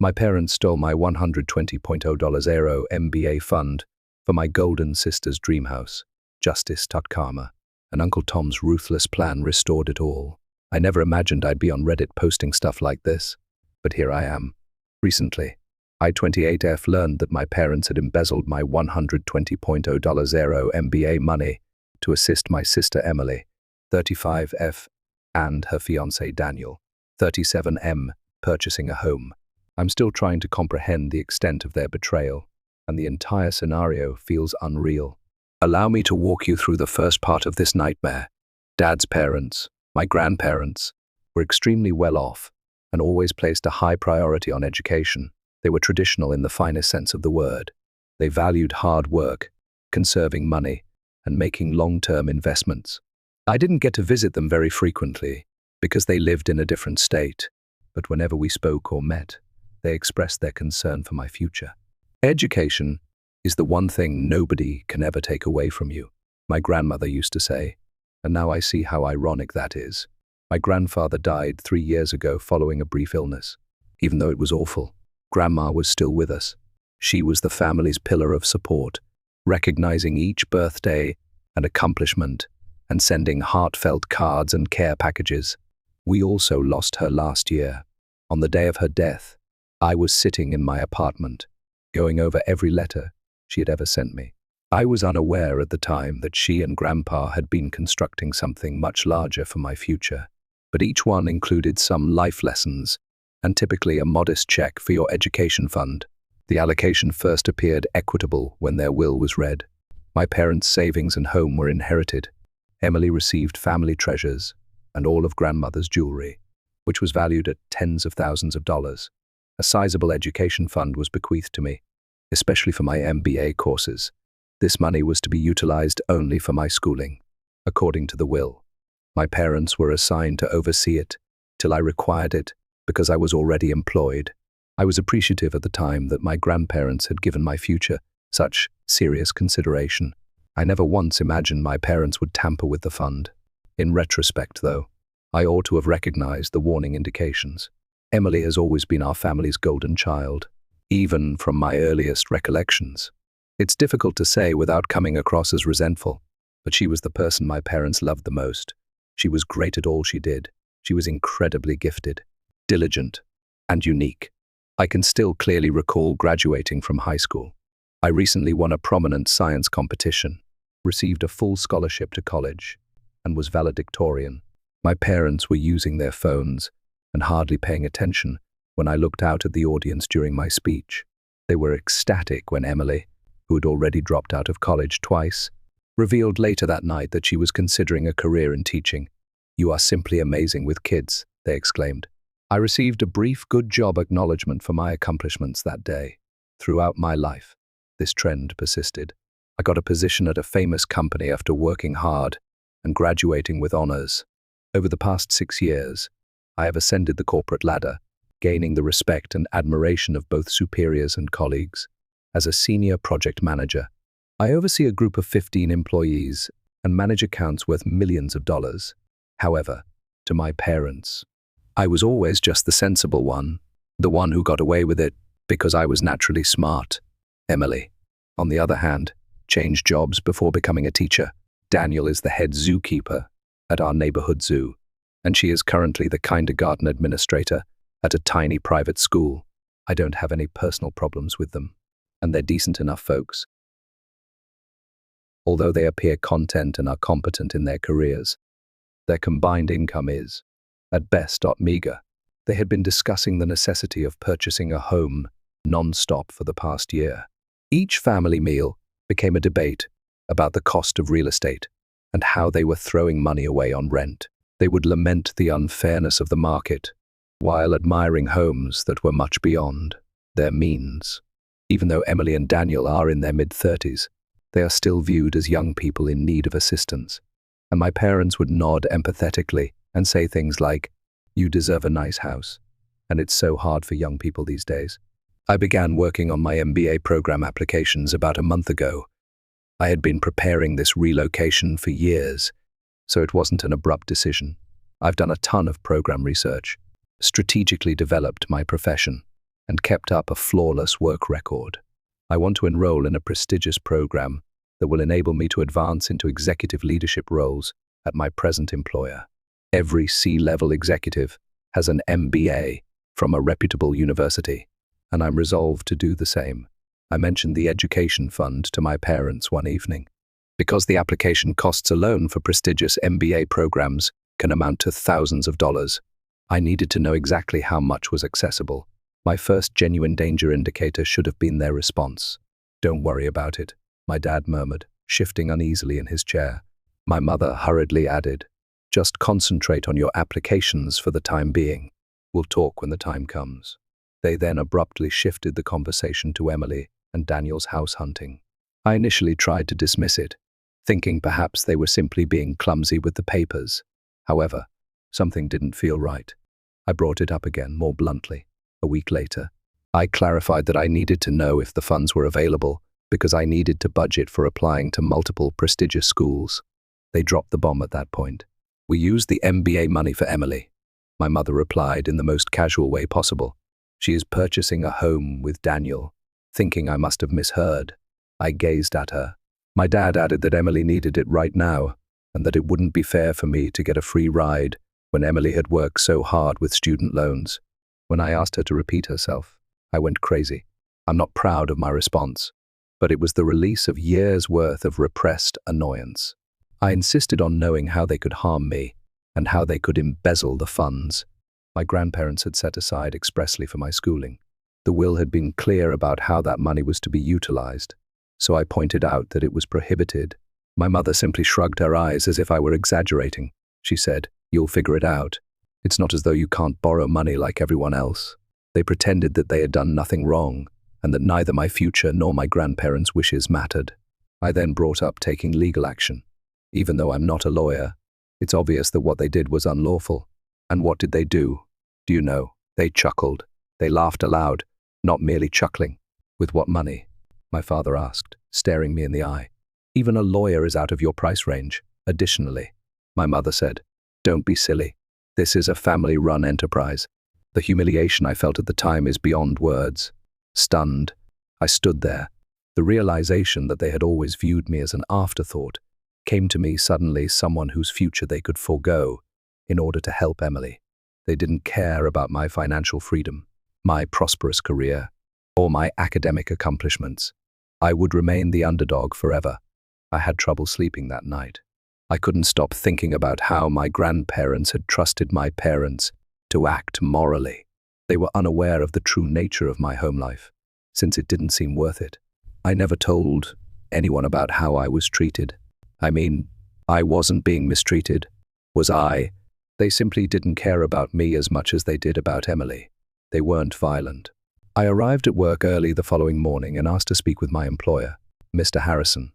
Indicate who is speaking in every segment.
Speaker 1: My parents stole my $120.0 MBA fund for my golden sister's dream house. Justice taught karma, and Uncle Tom's ruthless plan restored it all. I never imagined I'd be on Reddit posting stuff like this, but here I am. Recently, I-28F learned that my parents had embezzled my $120.0 MBA money to assist my sister Emily, 35F, and her fiancé Daniel, 37M, purchasing a home. I'm still trying to comprehend the extent of their betrayal, and the entire scenario feels unreal. Allow me to walk you through the first part of this nightmare. Dad's parents, my grandparents, were extremely well off and always placed a high priority on education. They were traditional in the finest sense of the word. They valued hard work, conserving money, and making long-term investments. I didn't get to visit them very frequently because they lived in a different state, but whenever we spoke or met, they expressed their concern for my future. Education is the one thing nobody can ever take away from you, my grandmother used to say, and now I see how ironic that is. My grandfather died 3 years ago following a brief illness. Even though it was awful, Grandma was still with us. She was the family's pillar of support, recognizing each birthday and accomplishment and sending heartfelt cards and care packages. We also lost her last year. On the day of her death, I was sitting in my apartment, going over every letter she had ever sent me. I was unaware at the time that she and Grandpa had been constructing something much larger for my future, but each one included some life lessons and typically a modest check for your education fund. The allocation first appeared equitable when their will was read. My parents' savings and home were inherited. Emily received family treasures and all of Grandmother's jewelry, which was valued at tens of thousands of dollars. A sizable education fund was bequeathed to me, especially for my MBA courses. This money was to be utilized only for my schooling, according to the will. My parents were assigned to oversee it till I required it because I was already employed. I was appreciative at the time that my grandparents had given my future such serious consideration. I never once imagined my parents would tamper with the fund. In retrospect, though, I ought to have recognized the warning indications. Emily has always been our family's golden child, even from my earliest recollections. It's difficult to say without coming across as resentful, but she was the person my parents loved the most. She was great at all she did. She was incredibly gifted, diligent, and unique. I can still clearly recall graduating from high school. I recently won a prominent science competition, received a full scholarship to college, and was valedictorian. My parents were using their phones and hardly paying attention when I looked out at the audience during my speech. They were ecstatic when Emily, who had already dropped out of college twice, revealed later that night that she was considering a career in teaching. "You are simply amazing with kids," they exclaimed. I received a brief good job acknowledgement for my accomplishments that day. Throughout my life, this trend persisted. I got a position at a famous company after working hard and graduating with honors. Over the past 6 years, I have ascended the corporate ladder, gaining the respect and admiration of both superiors and colleagues. As a senior project manager, I oversee a group of 15 employees and manage accounts worth millions of dollars. However, to my parents, I was always just the sensible one, the one who got away with it because I was naturally smart. Emily, on the other hand, changed jobs before becoming a teacher. Daniel is the head zookeeper at our neighborhood zoo, and she is currently the kindergarten administrator at a tiny private school. I don't have any personal problems with them, and they're decent enough folks. Although they appear content and are competent in their careers, their combined income is, at best, meager. They had been discussing the necessity of purchasing a home non-stop for the past year. Each family meal became a debate about the cost of real estate and how they were throwing money away on rent. They would lament the unfairness of the market while admiring homes that were much beyond their means. Even though Emily and Daniel are in their mid-30s, they are still viewed as young people in need of assistance. And my parents would nod empathetically and say things like, "You deserve a nice house, and it's so hard for young people these days." I began working on my MBA program applications about a month ago. I had been preparing this relocation for years, so it wasn't an abrupt decision. I've done a ton of program research, strategically developed my profession, and kept up a flawless work record. I want to enroll in a prestigious program that will enable me to advance into executive leadership roles at my present employer. Every C-level executive has an MBA from a reputable university, and I'm resolved to do the same. I mentioned the education fund to my parents one evening. Because the application costs alone for prestigious MBA programs can amount to thousands of dollars, I needed to know exactly how much was accessible. My first genuine danger indicator should have been their response. "Don't worry about it," my dad murmured, shifting uneasily in his chair. My mother hurriedly added, "Just concentrate on your applications for the time being. We'll talk when the time comes." They then abruptly shifted the conversation to Emily and Daniel's house hunting. I initially tried to dismiss it, thinking perhaps they were simply being clumsy with the papers. However, something didn't feel right. I brought it up again, more bluntly. A week later, I clarified that I needed to know if the funds were available because I needed to budget for applying to multiple prestigious schools. They dropped the bomb at that point. "We used the MBA money for Emily," my mother replied in the most casual way possible. "She is purchasing a home with Daniel." Thinking I must have misheard, I gazed at her. My dad added that Emily needed it right now, and that it wouldn't be fair for me to get a free ride when Emily had worked so hard with student loans. When I asked her to repeat herself, I went crazy. I'm not proud of my response, but it was the release of years' worth of repressed annoyance. I insisted on knowing how they could harm me and how they could embezzle the funds my grandparents had set aside expressly for my schooling. The will had been clear about how that money was to be utilized, so I pointed out that it was prohibited. My mother simply shrugged her eyes as if I were exaggerating. She said, "You'll figure it out. It's not as though you can't borrow money like everyone else." They pretended that they had done nothing wrong, and that neither my future nor my grandparents' wishes mattered. I then brought up taking legal action. Even though I'm not a lawyer, it's obvious that what they did was unlawful. And what did they do? Do you know? They chuckled. They laughed aloud, not merely chuckling. "With what money?" my father asked, staring me in the eye. "Even a lawyer is out of your price range." Additionally, my mother said, "Don't be silly. This is a family-run enterprise." The humiliation I felt at the time is beyond words. Stunned, I stood there. The realization that they had always viewed me as an afterthought came to me suddenly, someone whose future they could forego in order to help Emily. They didn't care about my financial freedom, my prosperous career, or my academic accomplishments. I would remain the underdog forever. I had trouble sleeping that night. I couldn't stop thinking about how my grandparents had trusted my parents to act morally. They were unaware of the true nature of my home life, since it didn't seem worth it. I never told anyone about how I was treated. I mean, I wasn't being mistreated, was I? They simply didn't care about me as much as they did about Emily. They weren't violent. I arrived at work early the following morning and asked to speak with my employer, Mr. Harrison,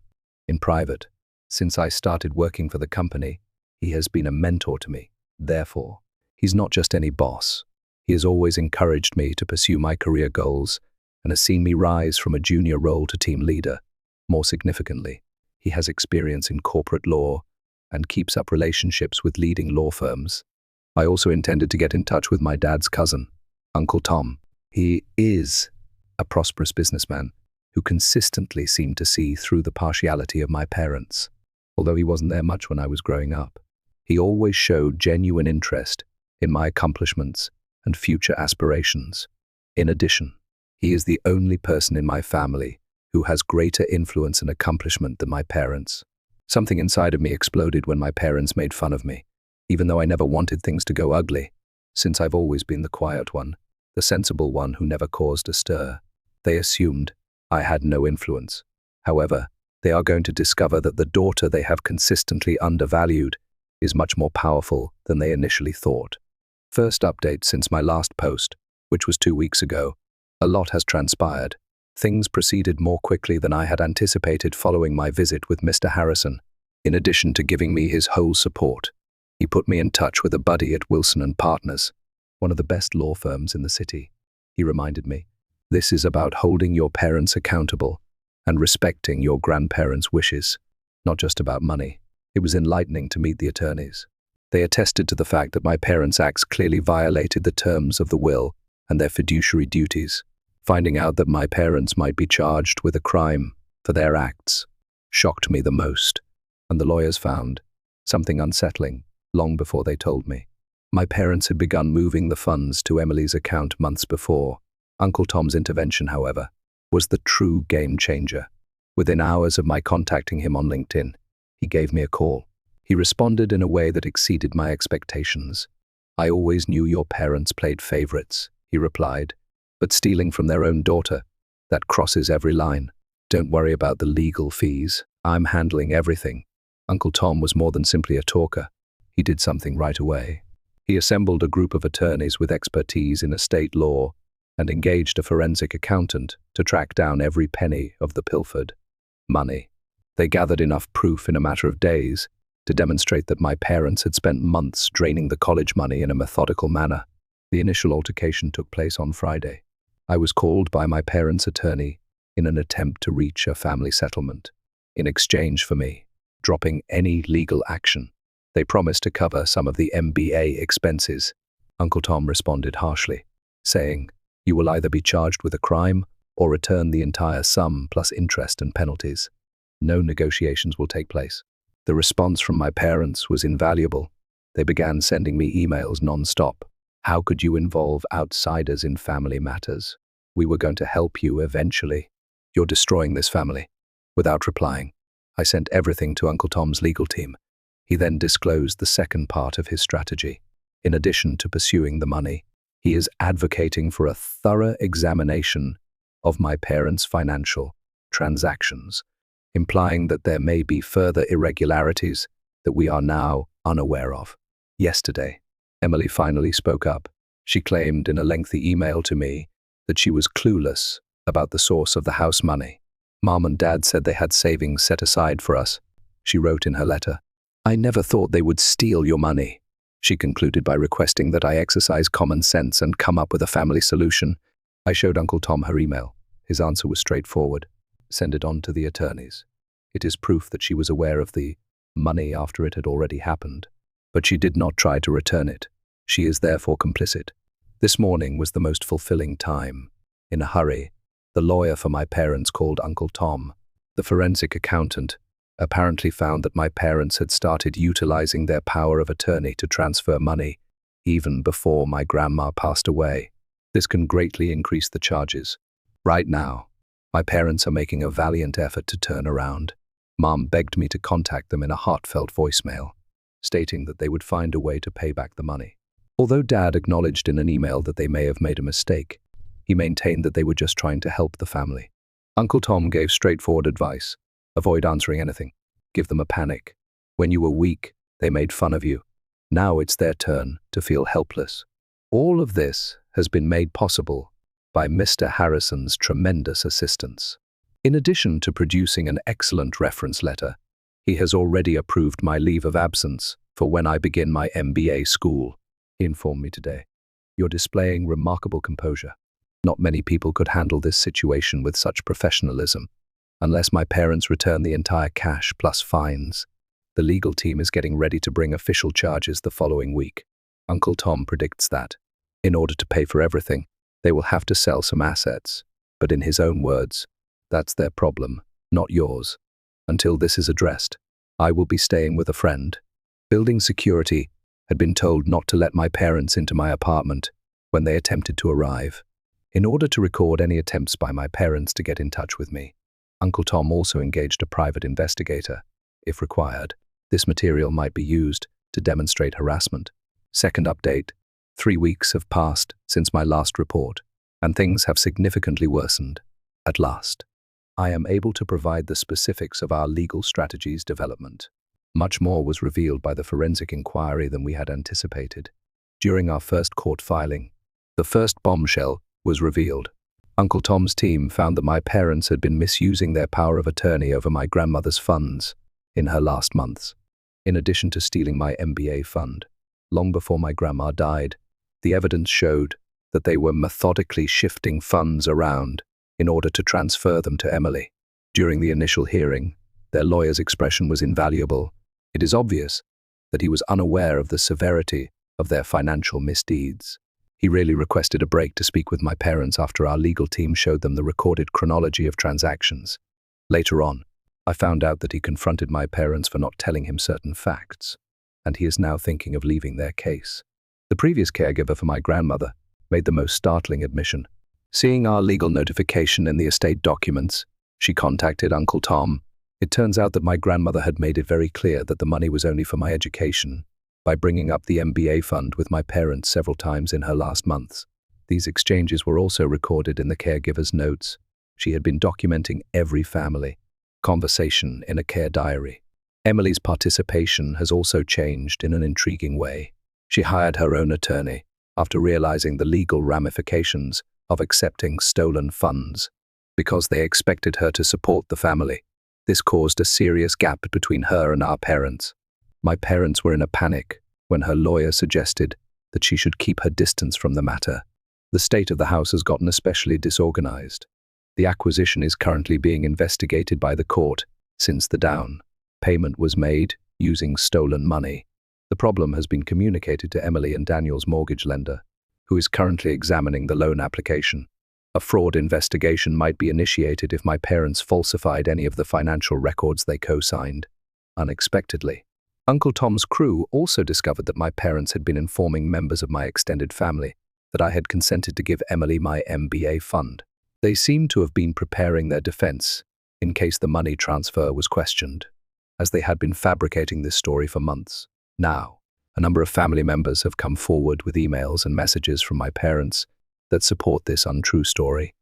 Speaker 1: in private. Since I started working for the company, he has been a mentor to me. Therefore, he's not just any boss. He has always encouraged me to pursue my career goals and has seen me rise from a junior role to team leader. More significantly, he has experience in corporate law and keeps up relationships with leading law firms. I also intended to get in touch with my dad's cousin, Uncle Tom. He is a prosperous businessman who consistently seemed to see through the partiality of my parents. Although he wasn't there much when I was growing up, he always showed genuine interest in my accomplishments and future aspirations. In addition, he is the only person in my family who has greater influence and accomplishment than my parents. Something inside of me exploded when my parents made fun of me, even though I never wanted things to go ugly, since I've always been the quiet one, the sensible one who never caused a stir. They assumed I had no influence. However, they are going to discover that the daughter they have consistently undervalued is much more powerful than they initially thought. First update since my last post, which was 2 weeks ago. A lot has transpired. Things proceeded more quickly than I had anticipated following my visit with Mr. Harrison. In addition to giving me his whole support, he put me in touch with a buddy at Wilson & Partners, one of the best law firms in the city. He reminded me, "This is about holding your parents accountable and respecting your grandparents' wishes, not just about money." It was enlightening to meet the attorneys. They attested to the fact that my parents' acts clearly violated the terms of the will and their fiduciary duties. Finding out that my parents might be charged with a crime for their acts shocked me the most, and the lawyers found something unsettling long before they told me. My parents had begun moving the funds to Emily's account months before. Uncle Tom's intervention, however, was the true game changer. Within hours of my contacting him on LinkedIn, he gave me a call. He responded in a way that exceeded my expectations. "I always knew your parents played favorites," he replied, "but stealing from their own daughter, that crosses every line. Don't worry about the legal fees. I'm handling everything." Uncle Tom was more than simply a talker. He did something right away. He assembled a group of attorneys with expertise in estate law and engaged a forensic accountant to track down every penny of the pilfered money. They gathered enough proof in a matter of days to demonstrate that my parents had spent months draining the college money in a methodical manner. The initial altercation took place on Friday. I was called by my parents' attorney in an attempt to reach a family settlement. In exchange for me dropping any legal action, they promised to cover some of the MBA expenses. Uncle Tom responded harshly, saying, "You will either be charged with a crime or return the entire sum plus interest and penalties. No negotiations will take place." The response from my parents was invaluable. They began sending me emails non-stop. "How could you involve outsiders in family matters? We were going to help you eventually. You're destroying this family." Without replying, I sent everything to Uncle Tom's legal team. He then disclosed the second part of his strategy. In addition to pursuing the money, he is advocating for a thorough examination of my parents' financial transactions, implying that there may be further irregularities that we are now unaware of. Yesterday, Emily finally spoke up. She claimed in a lengthy email to me that she was clueless about the source of the house money. "Mom and Dad said they had savings set aside for us," she wrote in her letter. "I never thought they would steal your money." She concluded by requesting that I exercise common sense and come up with a family solution. I showed Uncle Tom her email. His answer was straightforward. "Send it on to the attorneys." It is proof that she was aware of the money after it had already happened, but she did not try to return it. She is therefore complicit. This morning was the most fulfilling time. In a hurry, the lawyer for my parents called Uncle Tom. The forensic accountant apparently found that my parents had started utilizing their power of attorney to transfer money even before my grandma passed away. This can greatly increase the charges. Right now, my parents are making a valiant effort to turn around. Mom begged me to contact them in a heartfelt voicemail, stating that they would find a way to pay back the money. Although Dad acknowledged in an email that they may have made a mistake, he maintained that they were just trying to help the family. Uncle Tom gave straightforward advice. Avoid answering anything. Give them a panic. When you were weak, they made fun of you. Now it's their turn to feel helpless. All of this has been made possible by Mr. Harrison's tremendous assistance. In addition to producing an excellent reference letter, he has already approved my leave of absence for when I begin my MBA school. He informed me today. "You're displaying remarkable composure. Not many people could handle this situation with such professionalism. Unless my parents return the entire cash plus fines, the legal team is getting ready to bring official charges the following week." Uncle Tom predicts that, in order to pay for everything, they will have to sell some assets. But in his own words, "That's their problem, not yours. Until this is addressed, I will be staying with a friend." Building security had been told not to let my parents into my apartment when they attempted to arrive, in order to record any attempts by my parents to get in touch with me. Uncle Tom also engaged a private investigator. If required, this material might be used to demonstrate harassment. Second update: 3 weeks have passed since my last report, and things have significantly worsened. At last, I am able to provide the specifics of our legal strategies development. Much more was revealed by the forensic inquiry than we had anticipated. During our first court filing, the first bombshell was revealed. Uncle Tom's team found that my parents had been misusing their power of attorney over my grandmother's funds in her last months. In addition to stealing my MBA fund, long before my grandma died, the evidence showed that they were methodically shifting funds around in order to transfer them to Emily. During the initial hearing, their lawyer's expression was invaluable. It is obvious that he was unaware of the severity of their financial misdeeds. He really requested a break to speak with my parents after our legal team showed them the recorded chronology of transactions. Later on, I found out that he confronted my parents for not telling him certain facts, and he is now thinking of leaving their case. The previous caregiver for my grandmother made the most startling admission. Seeing our legal notification in the estate documents, she contacted Uncle Tom. It turns out that my grandmother had made it very clear that the money was only for my education by bringing up the MBA fund with my parents several times in her last months. These exchanges were also recorded in the caregiver's notes. She had been documenting every family conversation in a care diary. Emily's participation has also changed in an intriguing way. She hired her own attorney after realizing the legal ramifications of accepting stolen funds because they expected her to support the family. This caused a serious gap between her and our parents. My parents were in a panic when her lawyer suggested that she should keep her distance from the matter. The state of the house has gotten especially disorganized. The acquisition is currently being investigated by the court since the down payment was made using stolen money. The problem has been communicated to Emily and Daniel's mortgage lender, who is currently examining the loan application. A fraud investigation might be initiated if my parents falsified any of the financial records they co-signed. Unexpectedly, Uncle Tom's crew also discovered that my parents had been informing members of my extended family that I had consented to give Emily my MBA fund. They seemed to have been preparing their defense in case the money transfer was questioned, as they had been fabricating this story for months. Now, a number of family members have come forward with emails and messages from my parents that support this untrue story.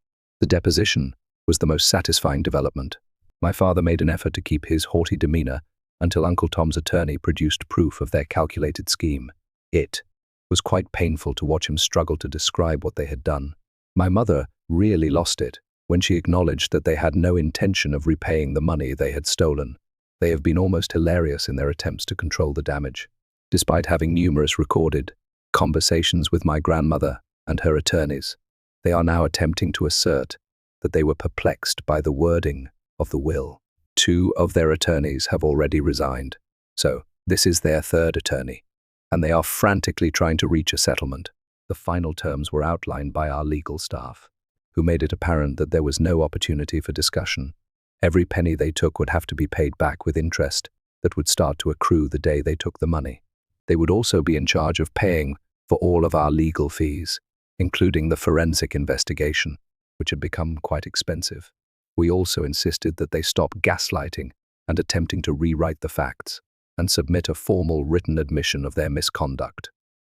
Speaker 1: The deposition was the most satisfying development. My father made an effort to keep his haughty demeanor until Uncle Tom's attorney produced proof of their calculated scheme. It was quite painful to watch him struggle to describe what they had done. My mother really lost it when she acknowledged that they had no intention of repaying the money they had stolen. They have been almost hilarious in their attempts to control the damage. Despite having numerous recorded conversations with my grandmother and her attorneys, they are now attempting to assert that they were perplexed by the wording of the will. 2 of their attorneys have already resigned, so this is their 3rd attorney, and they are frantically trying to reach a settlement. The final terms were outlined by our legal staff, who made it apparent that there was no opportunity for discussion. Every penny they took would have to be paid back with interest that would start to accrue the day they took the money. They would also be in charge of paying for all of our legal fees, including the forensic investigation, which had become quite expensive. We also insisted that they stop gaslighting and attempting to rewrite the facts and submit a formal written admission of their misconduct.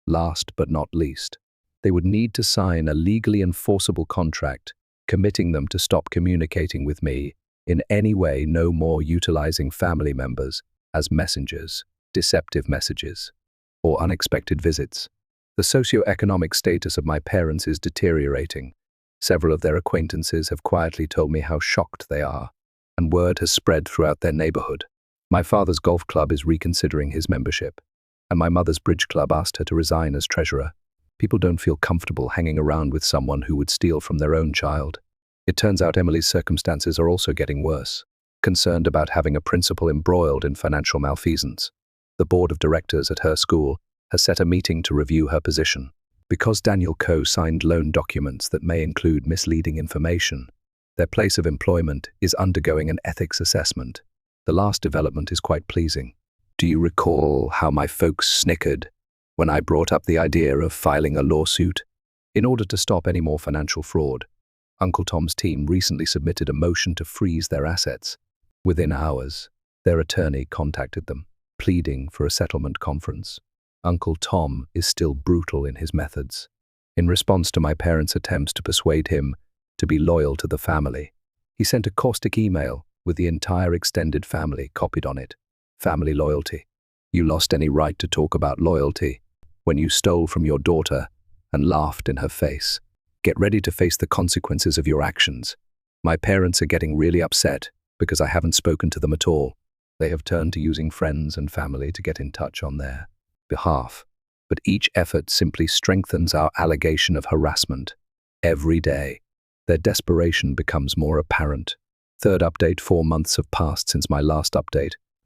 Speaker 1: Last but not least, they would need to sign a legally enforceable contract committing them to stop communicating with me in any way, no more utilizing family members as messengers, deceptive messages, or unexpected visits. The socioeconomic status of my parents is deteriorating. Several of their acquaintances have quietly told me how shocked they are, and word has spread throughout their neighborhood. My father's golf club is reconsidering his membership, and my mother's bridge club asked her to resign as treasurer. People don't feel comfortable hanging around with someone who would steal from their own child. It turns out Emily's circumstances are also getting worse, concerned about having a principal embroiled in financial malfeasance. The board of directors at her school has set a meeting to review her position. Because Daniel co-signed loan documents that may include misleading information, their place of employment is undergoing an ethics assessment. The last development is quite pleasing. Do you recall how my folks snickered when I brought up the idea of filing a lawsuit? In order to stop any more financial fraud, Uncle Tom's team recently submitted a motion to freeze their assets. Within hours, their attorney contacted them, pleading for a settlement conference. Uncle Tom is still brutal in his methods. In response to my parents' attempts to persuade him to be loyal to the family, he sent a caustic email with the entire extended family copied on it. Family loyalty. You lost any right to talk about loyalty when you stole from your daughter and laughed in her face. Get ready to face the consequences of your actions. My parents are getting really upset because I haven't spoken to them at all. They have turned to using friends and family to get in touch on their behalf, but each effort simply strengthens our allegation of harassment. Every day, their desperation becomes more apparent. 3rd update: 4 months have passed since my last update,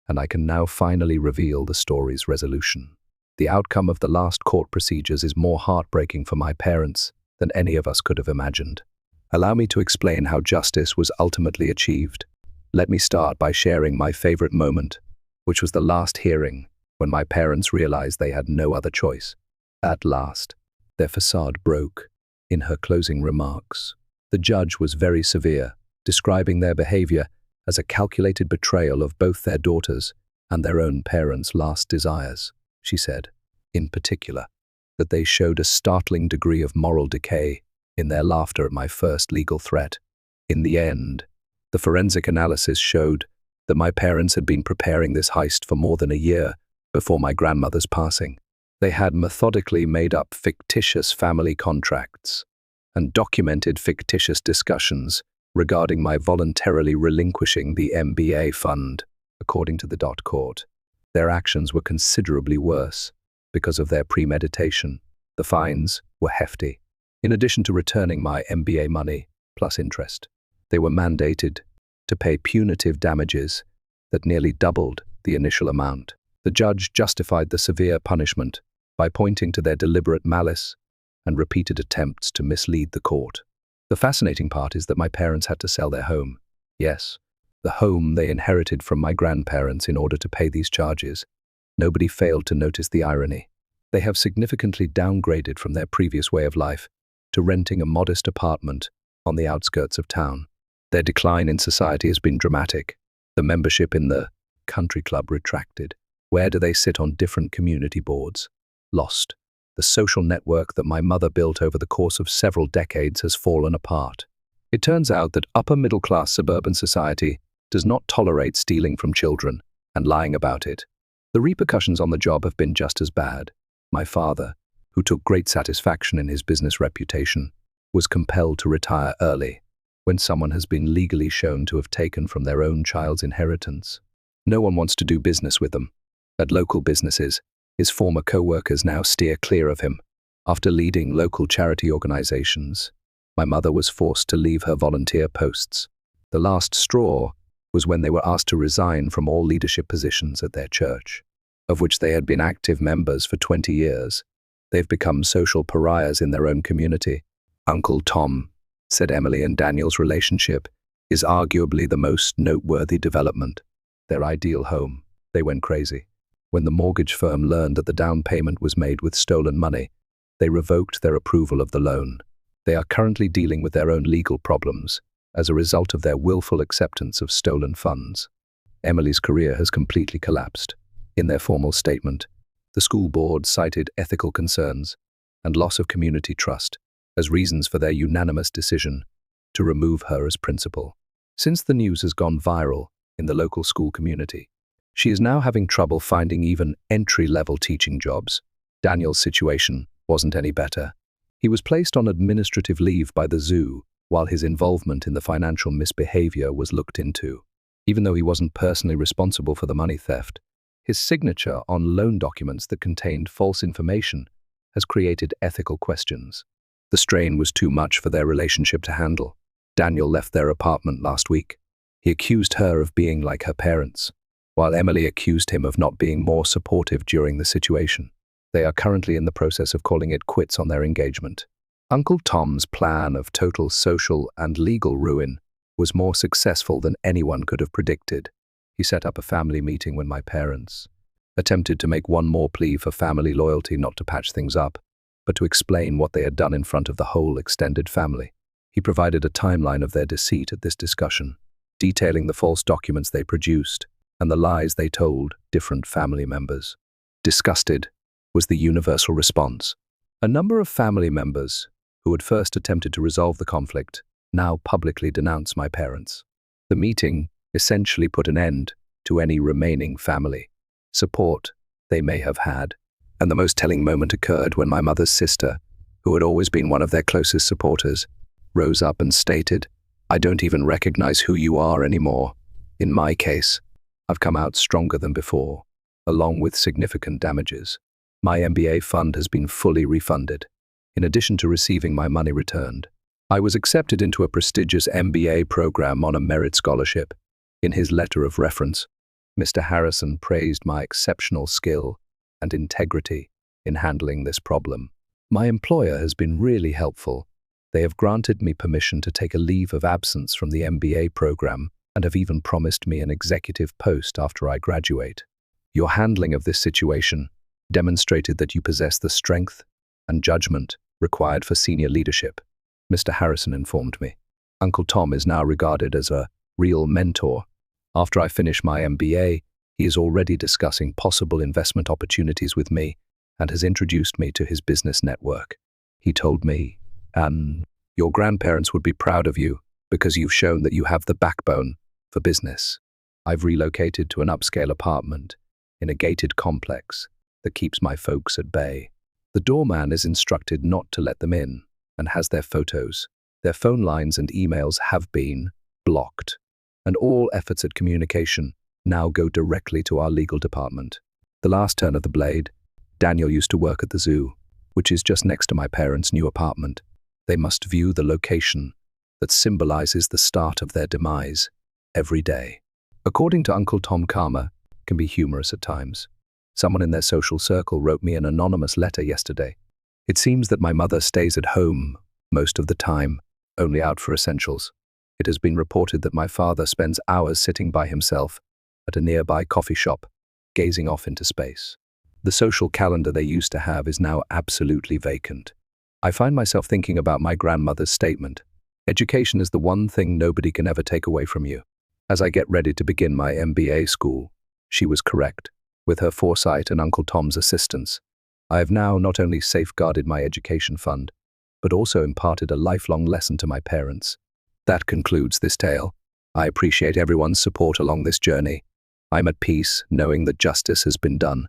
Speaker 1: and I can now finally reveal the story's resolution. The outcome of the last court procedures is more heartbreaking for my parents than any of us could have imagined. Allow me to explain how justice was ultimately achieved. Let me start by sharing my favorite moment, which was the last hearing when my parents realized they had no other choice. At last, their facade broke. In her closing remarks, the judge was very severe, describing their behavior as a calculated betrayal of both their daughters and their own parents' last desires. She said, in particular, that they showed a startling degree of moral decay in their laughter at my first legal threat. In the end, the forensic analysis showed that my parents had been preparing this heist for more than a year before my grandmother's passing. They had methodically made up fictitious family contracts and documented fictitious discussions regarding my voluntarily relinquishing the MBA fund, according to the court. Their actions were considerably worse because of their premeditation. The fines were hefty. In addition to returning my MBA money plus interest, they were mandated to pay punitive damages that nearly doubled the initial amount. The judge justified the severe punishment by pointing to their deliberate malice and repeated attempts to mislead the court. The fascinating part is that my parents had to sell their home. Yes, the home they inherited from my grandparents in order to pay these charges. Nobody failed to notice the irony. They have significantly downgraded from their previous way of life to renting a modest apartment on the outskirts of town. Their decline in society has been dramatic. The membership in the country club retracted. Where do they sit on different community boards? Lost. The social network that my mother built over the course of several decades has fallen apart. It turns out that upper-middle-class suburban society does not tolerate stealing from children and lying about it. The repercussions on the job have been just as bad. My father, who took great satisfaction in his business reputation, was compelled to retire early when someone has been legally shown to have taken from their own child's inheritance. No one wants to do business with them. At local businesses, his former co-workers now steer clear of him. After leading local charity organizations, my mother was forced to leave her volunteer posts. The last straw was when they were asked to resign from all leadership positions at their church, of which they had been active members for 20 years. They've become social pariahs in their own community. Uncle Tom said Emily and Daniel's relationship is arguably the most noteworthy development. Their ideal home. They went crazy. When the mortgage firm learned that the down payment was made with stolen money, they revoked their approval of the loan. They are currently dealing with their own legal problems as a result of their willful acceptance of stolen funds. Emily's career has completely collapsed. In their formal statement, the school board cited ethical concerns and loss of community trust as reasons for their unanimous decision to remove her as principal. Since the news has gone viral in the local school community, she is now having trouble finding even entry-level teaching jobs. Daniel's situation wasn't any better. He was placed on administrative leave by the zoo while his involvement in the financial misbehavior was looked into. Even though he wasn't personally responsible for the money theft, his signature on loan documents that contained false information has created ethical questions. The strain was too much for their relationship to handle. Daniel left their apartment last week. He accused her of being like her parents, while Emily accused him of not being more supportive during the situation. They are currently in the process of calling it quits on their engagement. Uncle Tom's plan of total social and legal ruin was more successful than anyone could have predicted. He set up a family meeting when my parents attempted to make one more plea for family loyalty, not to patch things up, but to explain what they had done in front of the whole extended family. He provided a timeline of their deceit at this discussion, detailing the false documents they produced and the lies they told different family members. Disgusted was the universal response. A number of family members who had first attempted to resolve the conflict now publicly denounced my parents. The meeting essentially put an end to any remaining family support they may have had. And the most telling moment occurred when my mother's sister, who had always been one of their closest supporters, rose up and stated, "I don't even recognize who you are anymore. In my case, I've come out stronger than before, along with significant damages. My MBA fund has been fully refunded. In addition to receiving my money returned, I was accepted into a prestigious MBA program on a merit scholarship. In his letter of reference, Mr. Harrison praised my exceptional skill and integrity in handling this problem. My employer has been really helpful. They have granted me permission to take a leave of absence from the MBA program and have even promised me an executive post after I graduate. Your handling of this situation demonstrated that you possess the strength and judgment required for senior leadership, Mr. Harrison informed me. Uncle Tom is now regarded as a real mentor. After I finish my MBA, he is already discussing possible investment opportunities with me and has introduced me to his business network. He told me, your grandparents would be proud of you because you've shown that you have the backbone for business. I've relocated to an upscale apartment in a gated complex that keeps my folks at bay. The doorman is instructed not to let them in and has their photos. Their phone lines and emails have been blocked, and all efforts at communication now go directly to our legal department. The last turn of the blade, Daniel used to work at the zoo, which is just next to my parents' new apartment. They must view the location that symbolizes the start of their demise every day. According to Uncle Tom, karma can be humorous at times. Someone in their social circle wrote me an anonymous letter yesterday. It seems that my mother stays at home most of the time, only out for essentials. It has been reported that my father spends hours sitting by himself at a nearby coffee shop, gazing off into space. The social calendar they used to have is now absolutely vacant. I find myself thinking about my grandmother's statement, "Education is the one thing nobody can ever take away from you." As I get ready to begin my MBA school, she was correct. With her foresight and Uncle Tom's assistance, I have now not only safeguarded my education fund, but also imparted a lifelong lesson to my parents. That concludes this tale. I appreciate everyone's support along this journey. I'm at peace knowing that justice has been done.